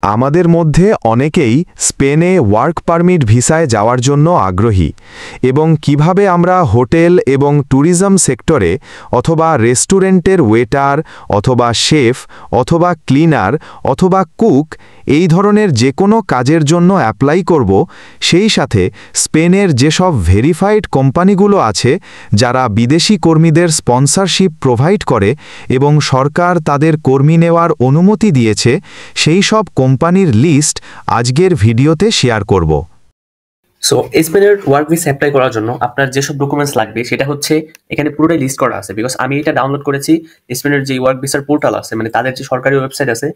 আমাদের মধ্যে অনেকেই স্পেনে ওয়ার্ক পারমিট ভিসায় যাওয়ার জন্য আগ্রহী এবং কিভাবে আমরা হোটেল এবং ট্যুরিজম সেক্টরে অথবা রেস্টুরেন্টের ওয়েটার অথবা শেফ অথবা ক্লিনার অথবা কুক এই ধরনের যে কোনো কাজের জন্য অ্যাপ্লাই করব, সেই সাথে স্পেনের যেসব ভেরিফাইড কোম্পানিগুলো আছে যারা বিদেশি কর্মীদের স্পন্সরশিপ প্রোভাইড করে এবং সরকার তাদের কর্মী নেওয়ার অনুমতি দিয়েছে, সেই সব কোম্পানির লিস্ট আজকের ভিডিওতে শেয়ার করব। সো স্পেনের ওয়ার্ক ভিসা অ্যাপ্লাই করার জন্য আপনার যেসব ডকুমেন্টস লাগবে সেটা হচ্ছে এখানে পুরোটাই লিস্ট করা আছে, বিকজ আমি এটা ডাউনলোড করেছি স্পেনের যে ওয়ার্ক ভিসার পোর্টাল আছে, মানে তাদের যে সরকারি ওয়েবসাইট আছে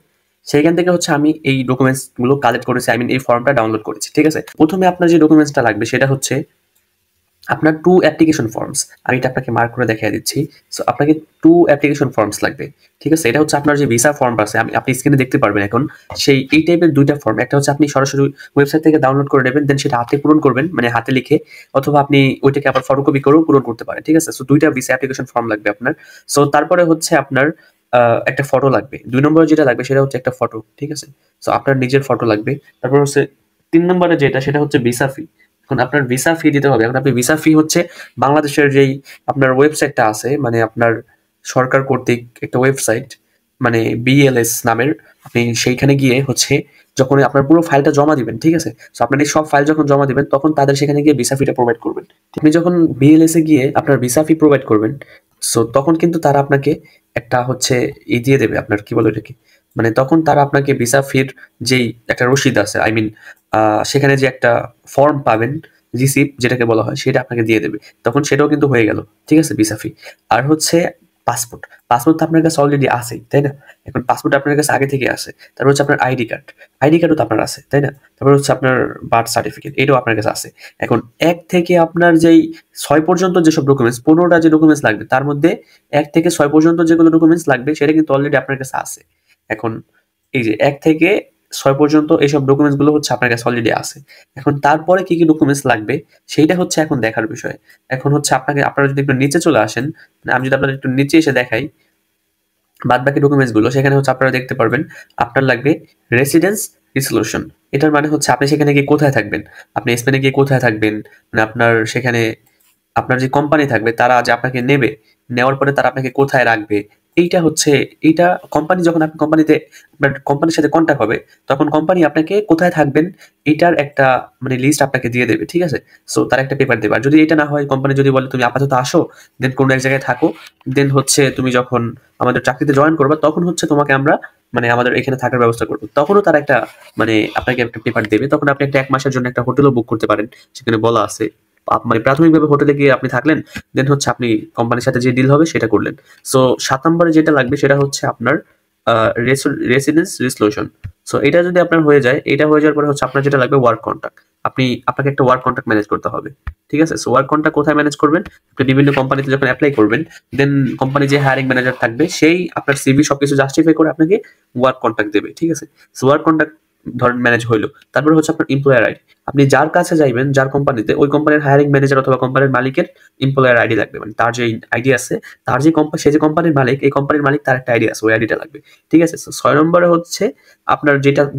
সেইখান থেকে হচ্ছে আমি এই ডকুমেন্টসগুলো কালেক্ট করেছি, এই ফর্মটা ডাউনলোড করেছি। ঠিক আছে, প্রথমে আপনার যে ডকুমেন্টসটা লাগবে সেটা হচ্ছে আপনার 2 অ্যাপ্লিকেশন ফর্মস। আমি এটা আপনাকে মার্ক করে দেখিয়ে দিচ্ছি। সো আপনাকে 2 অ্যাপ্লিকেশন ফর্মস লাগবে। ঠিক আছে, এটা হচ্ছে আপনার যে ভিসা ফর্ম আছে, আপনি স্ক্রিনে দেখতে পারবেন এখন এই টাইপের 2টা ফর্ম। একটা হচ্ছে আপনি সরাসরি ওয়েবসাইট থেকে ডাউনলোড করে নেবেন, দেন সেটা হাতে পূরণ করবেন, মানে হাতে লিখে, অথবা আপনি ওইটাকে আবার ফটোকপি করেও পূরণ করতে পারেন। ঠিক আছে, সো 2টা ভিসা অ্যাপ্লিকেশন ফর্ম লাগবে আপনার। সো তারপরে হচ্ছে আপনার একটা ফটো লাগবে। 2 নম্বরে যেটা লাগবে সেটা হচ্ছে একটা ফটো। ঠিক আছে, সো আপনার নিজের ফটো লাগবে। তারপর হচ্ছে 3 নম্বরে যেটা সেটা হচ্ছে ভিসা ফি। এখন আপনার ভিসা ফি দিতে হবে। এখন আপনি ভিসা ফি হচ্ছে বাংলাদেশের যেই আপনার ওয়েবসাইটটা আছে, মানে আপনার সরকার কর্তৃক একটা ওয়েবসাইট, মানে বিএলএস নামের, আপনি সেইখানে গিয়ে হচ্ছে যখন আপনার পুরো ফাইলটা জমা দিবেন, ঠিক আছে, সো আপনার এই সব ফাইল যখন জমা দিবেন তখন তাদের সেখানে গিয়ে ভিসা ফিটা প্রোভাইড করবেন। আপনি যখন বিএলএস এ গিয়ে আপনার ভিসা ফি প্রোভাইড করবেন, সো তখন কিন্তু তারা আপনাকে একটা হচ্ছে দিয়ে দেবে, আপনার কি বলে এটাকে, মানে তখন তারা আপনাকে ভিসা ফির যেই একটা রসিদ আছে, সেখানে যে একটা ফর্ম পাবেন, রিসিপ্ট যেটাকে বলা হয়, সেটা আপনাকে দিয়ে দেবে। তখন সেটাও কিন্তু হয়ে গেল। ঠিক আছে, ভিসা ফি। আর হচ্ছে পাসপোর্ট। পাসপোর্ট তো আপনার কাছে অলরেডি আছেই, তাই না? এখন পাসপোর্ট আপনার কাছে আগে থেকে আছে। তারপর হচ্ছে আপনার আইডি কার্ড। আইডি কার্ডও তো আপনার আছে, তাই না? তারপর হচ্ছে আপনার বার্থ সার্টিফিকেট, এটাও আপনার কাছে আছে। এখন 1 থেকে আপনার যেই 6 পর্যন্ত যেসব ডকুমেন্টস, 15টা যে ডকুমেন্টস লাগবে তার মধ্যে 1 থেকে 6 পর্যন্ত যেগুলো ডকুমেন্টস লাগবে সেটা কিন্তু অলরেডি আপনার কাছে আছে। এখন এই যে 1 থেকে 6 পর্যন্ত এইসব ডকুমেন্টস গুলো হচ্ছে আপনার কাছে অলরেডি আছে। এখন তারপরে কি কি ডকুমেন্টস লাগবে সেইটা হচ্ছে এখন দেখার বিষয়। এখন হচ্ছে আপনারা যদি একটু নিচে চলে আসেন, মানে আমি যদি আপনাদের একটু নিচে এসে দেখাই বাদবাকি ডকুমেন্টস গুলো, সেখানে হচ্ছে আপনারা দেখতে পারবেন আপনার লাগবে রেসিডেন্স রিসোলিউশন। এটার মানে হচ্ছে আপনি সেখানে গিয়ে কোথায় থাকবেন, আপনি স্পেনে গিয়ে কোথায় থাকবেন, মানে আপনার সেখানে আপনার যে কোম্পানি থাকবে তারা যে আপনাকে নেবে, নেওয়ার পরে তারা আপনাকে কোথায় রাখবে, এইটা কোম্পানি, যখন আপনি আপনার কোম্পানির সাথে কন্ট্যাক্ট হবে তখন কোম্পানি আপনাকে কোথায় থাকবেন এইটার একটা মানে লিস্ট আপনাকে দিয়ে দেবে। ঠিক আছে, সো তার একটা পেপার দেবে। আর যদি এটা না হয়, কোম্পানি যদি বলে তুমি আপাতত আসো, দেন কোনো এক জায়গায় থাকো, দেন হচ্ছে তুমি যখন আমাদের চাকরিতে জয়েন করবে তখন হচ্ছে তোমাকে আমরা মানে আমাদের এখানে থাকার ব্যবস্থা করবো, তখনও তারা একটা মানে আপনাকে একটা পেপার দেবে। তখন আপনি একটা 1 মাসের জন্য একটা হোটেলও বুক করতে পারেন, সেখানে বলা আছে। মানে প্রাথমিকভাবে হোটেলে গিয়ে আপনি থাকলেন, দেন হচ্ছে আপনি কোম্পানির সাথে যে ডিল হবে সেটা করলেন। সো 7 নম্বরে যেটা লাগবে সেটা হচ্ছে আপনার রেসিডেন্স রিসোলিউশন। সো এটা যদি আপনার হয়ে যায়, এটা হয়ে যাওয়ার পরে হচ্ছে আপনার যেটা লাগবে ওয়ার্ক কন্ট্রাক্ট। আপনাকে একটা ওয়ার্ক কন্ট্রাক্ট ম্যানেজ করতে হবে। ঠিক আছে, সো ওয়ার্ক কন্ট্রাক্ট কোথায় ম্যানেজ করবেন? আপনি বিভিন্ন কোম্পানিতে যখন অ্যাপ্লাই করবেন, দেন কোম্পানি যে হায়ারিং ম্যানেজার থাকবে সেই আপনার সিভি সবকিছু জাস্টিফাই করে আপনাকে ওয়ার্ক কন্ট্রাক্ট দেবে। ঠিক আছে, সো ওয়ার্ক কন্ট্রাক্ট ধরেন ম্যানেজ হইলো। তারপরে হচ্ছে আপনার এমপ্লয়ার আইডি। আপনি যার কাছে যাইবেন, যার কোম্পানিতে, ওই কোম্পানির হায়ারিং ম্যানেজার অথবা কোম্পানির মালিকের এমপ্লয়ার আইডি লাগবে, মানে তার যে আইডি আছে, তার যে সে যে কোম্পানির মালিক, এই কোম্পানির মালিক তার একটা আইডি আছে, ওই আইডিটা লাগবে। ঠিক আছে, 6 নম্বরে হচ্ছে আপনার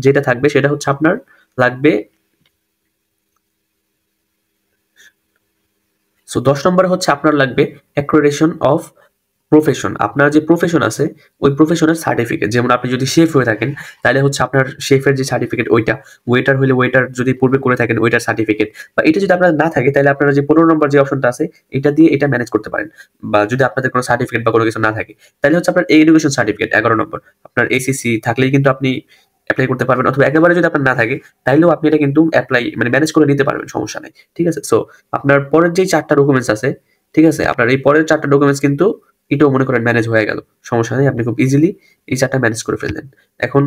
যেটা থাকবে সেটা হচ্ছে আপনার লাগবে। সো 10 নম্বরে হচ্ছে আপনার লাগবে অ্যাক্রেডিটেশন অফ প্রফেশন। আপনার যে প্রফেশন আছে ওই প্রফেশনের সার্টিফিকেট। যেমন আপনি যদি শেফ হয়ে থাকেন তাহলে হচ্ছে আপনার শেফের যে সার্টিফিকেট ওইটা, ওয়েটার হলে ওয়েটার যদি পূর্বে করে থাকেন ওইটার সার্টিফিকেট, বা এটা যদি আপনার না থাকে তাহলে আপনারা যে 15 নম্বর যে অপশনটা আছে এটা দিয়ে এটা ম্যানেজ করতে পারেন। বা যদি আপনাদের কোনো সার্টিফিকেট বা কোনো কিছু না থাকে তাহলে হচ্ছে আপনার এডুকেশন সার্টিফিকেট 11 নম্বর, আপনার এসিসি থাকলেই কিন্তু আপনি অ্যাপ্লাই করতে পারবেন, অথবা একেবারে যদি আপনার না থাকে তাইলেও আপনি এটা কিন্তু অ্যাপ্লাই মানে ম্যানেজ করে নিতে পারবেন, সমস্যা নেই। ঠিক আছে, সো আপনার পরের যেই 4টা ডকুমেন্টস আছে, ঠিক আছে, আপনার এই পরের 4টা ডকুমেন্টস কিন্তু এটাও মনে করেন ম্যানেজ হয়ে গেল, সমস্যা নেই, আপনি খুব ইজিলি এই 4টা ম্যানেজ করে ফেললেন। এখন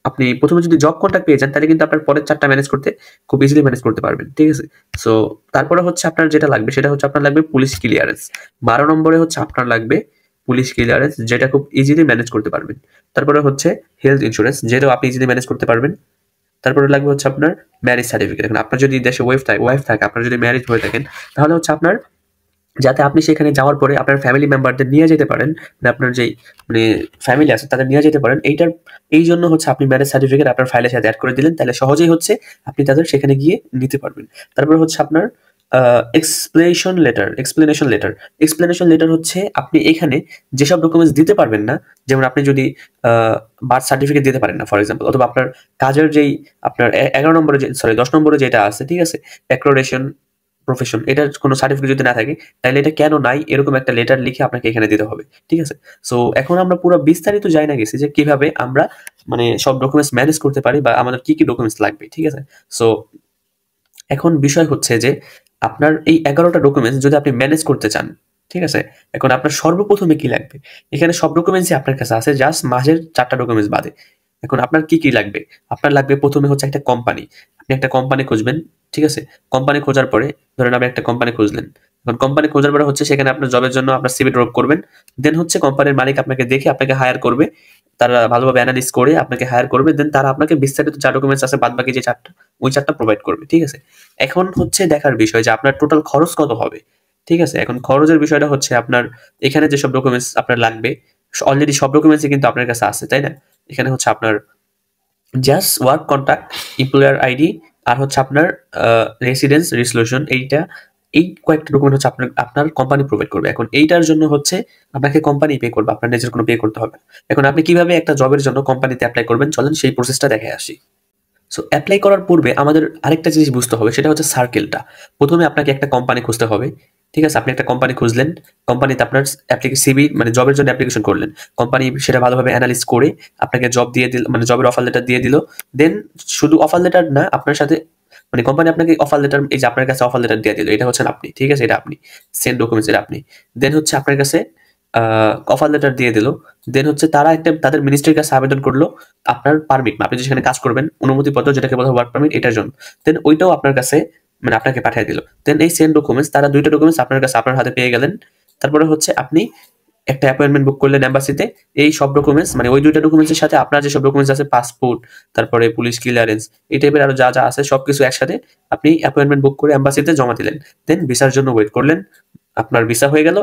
আপনি প্রথমে যদি জব কন্ট্রাক্ট পেয়ে যান তাহলে কিন্তু আপনার পরের 4টা ম্যানেজ করতে খুব ইজিলি ম্যানেজ করতে পারবেন। ঠিক আছে, সো তারপরে হচ্ছে আপনার যেটা লাগবে সেটা হচ্ছে আপনার লাগবে পুলিশ ক্লিয়ারেন্স। 12 নম্বরে হচ্ছে আপনার লাগবে পুলিশ ক্লিয়ারেন্স, যেটা খুব ইজিলি ম্যানেজ করতে পারবেন। তারপরে হচ্ছে হেলথ ইন্স্যুরেন্স, যেটাও আপনি ইজিলি ম্যানেজ করতে পারবেন। তারপরে লাগবে হচ্ছে আপনার ম্যারেজ সার্টিফিকেট। এখন আপনার যদি দেশে ওয়াইফ থাকে, আপনার যদি ম্যারেজ হয়ে থাকেন তাহলে হচ্ছে আপনার যাতে আপনি সেখানে যাওয়ার পরে আপনার ফ্যামিলি মেম্বারদের নিয়ে যেতে পারেন, মানে আপনার যেই মানে ফ্যামিলি আছে তাদের নিয়ে যেতে পারেন। এই জন্য হচ্ছে আপনি ম্যারেজ সার্টিফিকেট আপনার ফাইলের সাথে অ্যাড করে দিলেন, তাহলে সহজেই হচ্ছে আপনি তাদের সেখানে গিয়ে নিতে পারবেন। তারপরে হচ্ছে আপনার এক্সপ্লেনেশন লেটার হচ্ছে আপনি এখানে যেসব ডকুমেন্টস দিতে পারবেন না, যেমন আপনি যদি বার্থ সার্টিফিকেট দিতে পারেন না ফর এক্সাম্পল, অথবা আপনার কাজের যেই আপনার 11 নম্বরে 10 নম্বরে যেটা আছে, ঠিক আছে, অ্যাক্রেডিটেশন প্রফেশন, এটার কোনো সার্টিফিকেট যদি না থাকে তাহলে এটা কেন নাই এরকম একটা লেটার লিখে আপনাকে এখানে দিতে হবে, ঠিক আছে। সো এখন আমরা পুরো বিস্তারিত জানি না গেছি যে কিভাবে আমরা মানে সব ডকুমেন্টস ম্যানেজ করতে পারি বা আমাদের কি কি ডকুমেন্টস লাগবে, ঠিক আছে। সো এখন বিষয় হচ্ছে যে আপনার এই 11টা ডকুমেন্টস যদি আপনি ম্যানেজ করতে চান, ঠিক আছে, এখন আপনার সর্বপ্রথমে কি লাগবে, এখানে সব ডকুমেন্টসই আপনার কাছে আছে জাস্ট মাঝের 4টা ডকুমেন্টস বাদে। এখন আপনার কি কি লাগবে, আপনার লাগবে প্রথমে হচ্ছে একটা কোম্পানি, আপনি একটা কোম্পানি খুঁজবেন, ঠিক আছে। কোম্পানি খোঁজার পরে ধরেন আপনি একটা কোম্পানি খুঁজলেন, এখন কোম্পানি খোঁজার পরে হচ্ছে সেখানে আপনার জবের জন্য আপনার সিভি ড্রপ করবেন, দেন হচ্ছে কোম্পানির মালিক আপনাকে দেখে আপনাকে হায়ার করবে, তারা ভালোভাবে অ্যানালিস করে আপনাকে হায়ার করবে, দেন তারা আপনাকে বিস্তারিত যা ডকুমেন্টস আছে বাদ বাকি যে 4টা ওই 4টা প্রোভাইড করবে, ঠিক আছে। এখন হচ্ছে দেখার বিষয় যে আপনার টোটাল খরচ কত হবে, ঠিক আছে। এখন খরচের বিষয়টা হচ্ছে আপনার এখানে যেসব ডকুমেন্টস আপনার লাগবে অলরেডি সব ডকুমেন্টসই কিন্তু আপনার কাছে আছে, তাই না। এখানে হচ্ছে আপনার just work contract, employer ID, আর হচ্ছে আপনার রেসিডেন্স রেজলিউশন, এই কয়েকটা ডকুমেন্ট হচ্ছে আপনার আপনার কোম্পানি প্রোভাইড করবে। এখন এইটার জন্য হচ্ছে আপনাকে কোম্পানি পে করবে, আপনার নিজের কোনো পে করতে হবে না। এখন আপনি কিভাবে একটা জবের জন্য কোম্পানিতে অ্যাপ্লাই করবেন চলেন সেই প্রসেসটা দেখে আসি। সো অ্যাপ্লাই করার পূর্বে আমাদের আরেকটা জিনিস বুঝতে হবে, সেটা হচ্ছে সার্কেলটা। প্রথমে আপনাকে একটা কোম্পানি খুঁজতে হবে, ঠিক আছে। আপনি একটা কোম্পানি খুঁজলেন, কোম্পানিতে আপনার সিভি মানে জবের জন্য অ্যাপ্লিকেশন করলেন, কোম্পানি সেটা ভালোভাবে অ্যানালিস করে আপনাকে জব দিয়ে দিল, মানে জবের অফার লেটার দিয়ে দিল। দেন শুধু অফার লেটার না, আপনার সাথে মানে কোম্পানি আপনাকে অফার লেটার, এই যে আপনার কাছে অফার লেটার দিয়ে দিল, এটা হচ্ছেন আপনি, ঠিক আছে, এটা আপনি সেন্ড ডকুমেন্টস, এটা আপনি। দেন হচ্ছে আপনার কাছে অফার লেটার দিয়ে দিল, দেন হচ্ছে তারা একটা তাদের মিনিস্ট্রির কাছে আবেদন করলো আপনার পারমিট, আপনি যেখানে কাজ করবেন অনুমতিপত্র, যেটাকে বলা হয় ওয়ার্ক পারমিট, এটার জন্য। দেন ওইটাও আপনার কাছে মানে আপনাকে পাঠিয়ে দিল। দেন এই সেম ডকুমেন্টস, তারা 2টা ডকুমেন্টস আপনার কাছে আপনার হাতে পেয়ে গেলেন। তারপরে হচ্ছে আপনি একটা অ্যাপয়েন্টমেন্ট বুক করলেন এম্বাসিতে। এই সব ডকুমেন্টস মানে ওই 2টা ডকুমেন্টসের সাথে আপনার যে সব ডকুমেন্টস আছে, পাসপোর্ট, তারপরে পুলিশ ক্লিয়ারেন্স, এই টাইপের আরো যা যা আছে সবকিছু একসাথে আপনি অ্যাপয়েন্টমেন্ট বুক করে এম্বাসিতে জমা দিলেন। দেন ভিসার জন্য ওয়েট করলেন, আপনার ভিসা হয়ে গেল,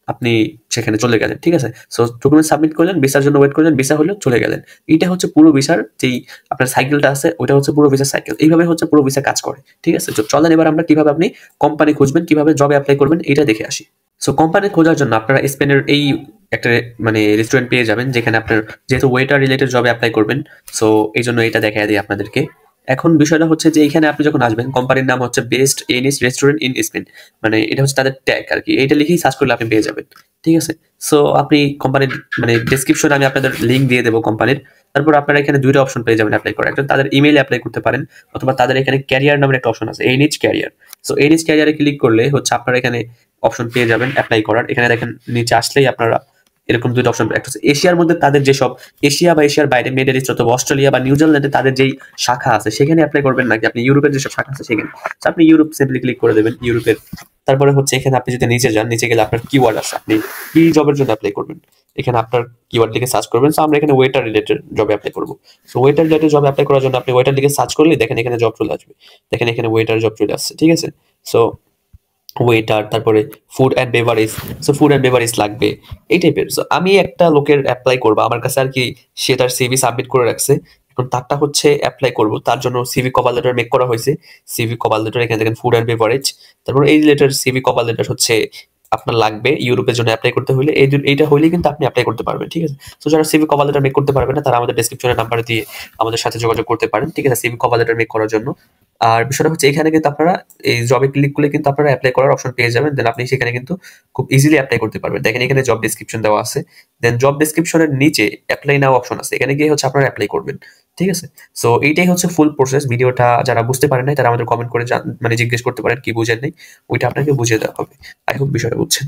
আপনি সেখানে চলে গেলেন, ঠিক আছে। সো ডকুমেন্ট সাবমিট করলেন, ভিসার জন্য ওয়েট করলেন, ভিসা হলো, চলে গেলেন। এইটা হচ্ছে পুরো ভিসার যেই আপনার সাইকেলটা আছে, ওইটা হচ্ছে পুরো ভিসার সাইকেল। এইভাবে হচ্ছে পুরো ভিসা কাজ করে, ঠিক আছে। তো চলেন এবার আমরা কিভাবে আপনি কোম্পানি খুঁজবেন, কিভাবে জবে অ্যাপ্লাই করবেন এটা দেখে আসি। সো কোম্পানি খোঁজার জন্য আপনারা স্পেনের এই একটা মানে রেস্টুরেন্ট পেয়ে যাবেন, যেখানে আপনার যেহেতু ওয়েটার রিলেটেড জবে অ্যাপ্লাই করবেন, সো এই জন্য এটা দেখাই দিই আপনাদেরকে। এখন বিষয়টা হচ্ছে যে এখানে আপনি যখন আসবেন, কোম্পানির নাম হচ্ছে বেস্ট এনিস রেস্টুরেন্ট ইন স্পেন, মানে এটা হচ্ছে তাদের ট্যাগ আর কি, এইটা লিখেই সার্চ করলে আপনি পেয়ে যাবেন, ঠিক আছে। সো আপনি কোম্পানির মানে ডেসক্রিপশনে আমি আপনাদের লিঙ্ক দিয়ে দেবো কোম্পানির। তারপর আপনারা এখানে 2টা অপশন পেয়ে যাবেন অ্যাপ্লাই করার, একটা তাদের ইমেইলে অ্যাপ্লাই করতে পারেন, অথবা তাদের এখানে ক্যারিয়ার নামের একটা অপশন আছে, এনএইচ ক্যারিয়ার। সো এনএইচ ক্যারিয়ারে ক্লিক করলে হচ্ছে আপনারা এখানে অপশন পেয়ে যাবেন অ্যাপ্লাই করার। এখানে দেখেন নিচে আসলেই আপনারা এরকম 2টা অপশন, একটা হচ্ছে এশিয়ার মধ্যে তাদের যেসব এশিয়া বা এশিয়ার বাইরে মিডল ইস্ট অথবা অস্ট্রেলিয়া বা নিউজিল্যান্ডে তাদের যেই শাখা আছে সেখানে অ্যাপ্লাই করবেন, নাকি আপনি ইউরোপের যেসব শাখা আছে সেখানে। তো আপনি ইউরোপ সিম্পলি ক্লিক করে দেবেন, ইউরোপের। তারপরে হচ্ছে এখানে আপনি যদি নিচে যান, নিচে গেলে আপনার কিওয়ার্ড আছে, আপনি কি জবের জন্য অ্যাপ্লাই করবেন, এখানে আপনার কিওয়ার্ড লিখে সার্চ করবেন। সো আমরা এখানে ওয়েটার রিলেটেড জবে অ্যাপ্লাই করবো। সো ওয়েটার রিলেটেড জবে অ্যাপ্লাই করার জন্য আপনি ওয়েটার লিখে সার্চ করলে দেখেন এখানে জব চলে আসবে, দেখেন এখানে ওয়েটার জব চলে আসছে, ঠিক আছে। সো ওয়েটার, তারপরে food and beverage, so food and beverage লাগবে এই টাইপের। সো আমি একটা লোকের অ্যাপ্লাই করবো, আমার কাছে আর কি সে তার সিভি সাবমিট করে রাখছে, এখন তারটা হচ্ছে অ্যাপ্লাই করবো, তার জন্য সিভি কভার লেটার মেক করা হয়েছে। সিভি কভার লেটার এখানে দেখেন ফুড অ্যান্ড বেভারেজ, তারপর এই রিলেটেড সিভি কভার লেটার হচ্ছে আপনার লাগবে ইউরোপের জন্য অ্যাপ্লাই করতে হলে, এইটা হলেই কিন্তু আপনি অ্যাপ্লাই করতে পারবেন, ঠিক আছে। তো যারা সিভি কভার লেটার মেক করতে পারবেন না, তারা আমাদের ডেসক্রিপশনের নাম্বার দিয়ে আমাদের সাথে যোগাযোগ করতে পারেন, ঠিক আছে, সিভি কভার লেটার মেক করার জন্য। আর বিষয়টা হচ্ছে এখানে কিন্তু আপনারা এই জবে ক্লিক করলে কিন্তু আপনারা অ্যাপ্লাই করার অপশন পেয়ে যাবেন, দেন আপনি সেখানে কিন্তু খুব ইজিলি অ্যাপ্লাই করতে পারবেন। দেখেন এখানে জব ডেসক্রিপশন দেওয়া আছে, দেন জব ডেসক্রিপশনের নিচে অ্যাপ্লাই নাও অপশন আছে, এখানে গিয়ে হচ্ছে আপনারা অ্যাপ্লাই করবেন, ঠিক আছে। সো এইটাই হচ্ছে ফুল প্রসেস। ভিডিওটা যারা বুঝতে পারেন নাই তারা আমাদের কমেন্ট করে মানে জিজ্ঞেস করতে পারেন কি বুঝেন নাই, ওইটা আপনাকে বুঝিয়ে দেওয়া হবে। আই হোপ বিষয়টা বুঝছেন।